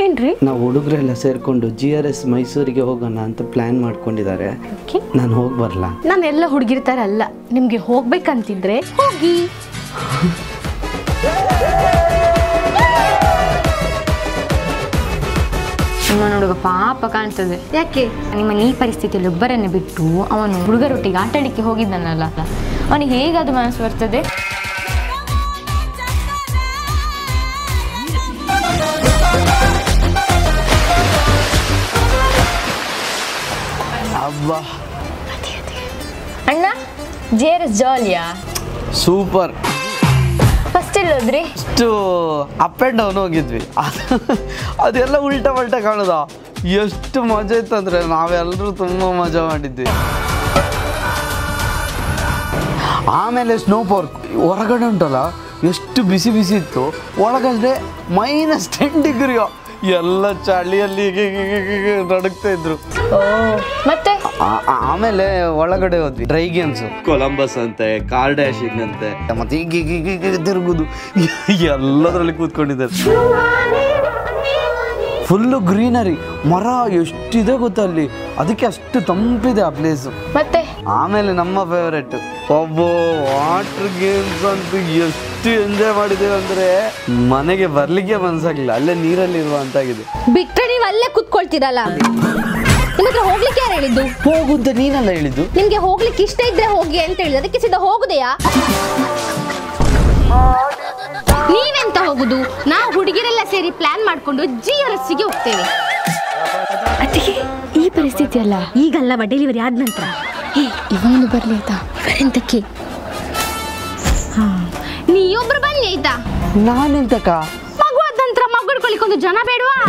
ಏನ್ರಿ? ನಾವು ಹುಡುಗರೆಲ್ಲ ಸೇರ್ಕೊಂಡು GRS ಮೈಸೂರಿಗೆ ಹೋಗೋಣ ಅಂತ ಪ್ಲಾನ್ ಮಾಡ್ಕೊಂಡಿದ್ದಾರೆ. ನಾನು ಹೋಗಿ ಬರಲ್ಲ? ನಾನು ಎಲ್ಲ ಹುಡುಗಿರ ಥರ ಅಲ್ಲ, ನಿಮಗೆ ಹೋಗ್ಬೇಕಂತಿದ್ರೆ ಹೋಗಿ. ನಿಮ್ಮ ಹುಡುಗ ಪಾಪ ಕಾಣ್ತದೆ. ಯಾಕೆ? ನಿಮ್ಮ ಈ ಪರಿಸ್ಥಿತಿಯಲ್ಲಿ ಒಬ್ಬರನ್ನೇ ಬಿಟ್ಟು ಅವನು ಹುಡುಗರೊಟ್ಟಿಗೆ ಆಟ ಆಡಲಿಕ್ಕೆ ಹೋಗಿದ್ದಾನಲ್ಲ, ಅವನಿಗೆ ಹೇಗಾದ್ರೂ ಮನಸ್ಸು ಬರ್ತದೆ? ಅಣ್ಣ JRS ಜಾಲಿಯಾ? ಸೂಪರ್. ಫಸ್ಟ್ ಎಲ್ಲೋದ್ರಿ? ಅಷ್ಟು ಅಪ್ ಆ್ಯಂಡ್ ಡೌನ್ ಹೋಗಿದ್ವಿ. ಅದೆಲ್ಲ ಉಲ್ಟಾ ಪಲ್ಟಾ ಕಾಣೋದ. ಎಷ್ಟು ಮಜಾ ಇತ್ತು ಅಂದರೆ ನಾವೆಲ್ಲರೂ ತುಂಬ ಮಜಾ ಮಾಡಿದ್ವಿ. ಆಮೇಲೆ ಸ್ನೋ ಪಾರ್ಕ್ ಹೊರಗಡೆ ಉಂಟಲ್ಲ, ಎಷ್ಟು ಬಿಸಿ ಬಿಸಿ ಇತ್ತು. ಒಳಗಡೆ -10 ಡಿಗ್ರಿ, ಎಲ್ಲ ಚಳಿಯಲ್ಲಿ ನಡುಗ್ತಾ ಇದ್ರು. ಮತ್ತೆ ಆಮೇಲೆ ಒಳಗಡೆ ಹೋದ್ವಿ. ಡ್ರೈ ಗೇಮ್ಸ್, ಕೊಲಂಬಸ್ ಅಂತೆ, ಕಾರ್ ಡ್ಯಾಶಿಂಗ್ ಅಂತೆ, ಮತ್ತೆ ಈಗ ತಿರುಗುದು, ಎಲ್ಲದರಲ್ಲಿ ಕೂತ್ಕೊಂಡಿದ್ದಾರೆ. ಫುಲ್ಲು ಗ್ರೀನರಿ, ಮರ ಎಷ್ಟಿದೆ ಗೊತ್ತಾ ಅಲ್ಲಿ, ಅದಕ್ಕೆ ಅಷ್ಟು ತಂಪಿದೆ ಆ ಪ್ಲೇಸು. ಮತ್ತೆ ಆಮೇಲೆ ನಮ್ಮ ಫೇವರೆಟ್ ವಾಟರ್ ಗೇಮ್ಸ್ ಅಂತೂ ಎಷ್ಟು ಎಂಜಾಯ್ ಮಾಡಿದ್ದೇವೆ ಅಂದ್ರೆ ಮನೆಗೆ ಬರ್ಲಿಕ್ಕೆ ಮನ್ಸಾಗ್ಲಿಲ್ಲ, ಅಲ್ಲೇ ನೀರಲ್ಲಿ ಇರುವಂತಾಗಿದೆ. ಬಿಟ್ರೆ ನೀವು ಅಲ್ಲೇ ಕುತ್ಕೊಳ್ತೀರಲ್ಲ, ನಿಮಗೆ ಹೋಗ್ಲಿಕ್ಕೆ ಯಾರು ಹೇಳಿದ್ದು? ಹೋಗು ಅಂತ ನೀನಲ್ಲ ಹೇಳಿದ್ದು. ನಿಮ್ಗೆ ಹೋಗ್ಲಿಕ್ಕೆ ಇಷ್ಟ ಇದ್ರೆ ಹೋಗಿ ಅಂತ ಹೇಳಿದ್ರು, ಅದಕ್ಕೆ ಸಿದ್ಧ ಹೋಗುದೆಯಾ? ನೀವೆಂತ ಹೋಗುದು? ನಾವು ಹುಡುಗಿರೆಲ್ಲ ಸೇರಿ ಪ್ಲಾನ್ ಮಾಡ್ಕೊಂಡು GRSಗೆ ಹೋಗ್ತೇವೆ. ಅದಕ್ಕೆ ಈ ಪರಿಸ್ಥಿತಿ ಅಲ್ಲ, ಈಗಲ್ಲವ, ಡೆಲಿವರಿ ಆದ ನಂತರ. ಇವನು ಬರ್ಲಿ ಆಯ್ತಾ? ಎಂತಕ್ಕೆ? ನೀಯೊಬ್ರು ಬನ್ನಿ ಆಯ್ತಾ? ನಾನೆಂತಕ್ಕ? ಮಗು ಆದ ನಂತರ ಮಗು ಹಿಡ್ಕೊಳ್ಳಿಕ್ಕೆ ಒಂದು ಜನ ಬೇಡವಾ?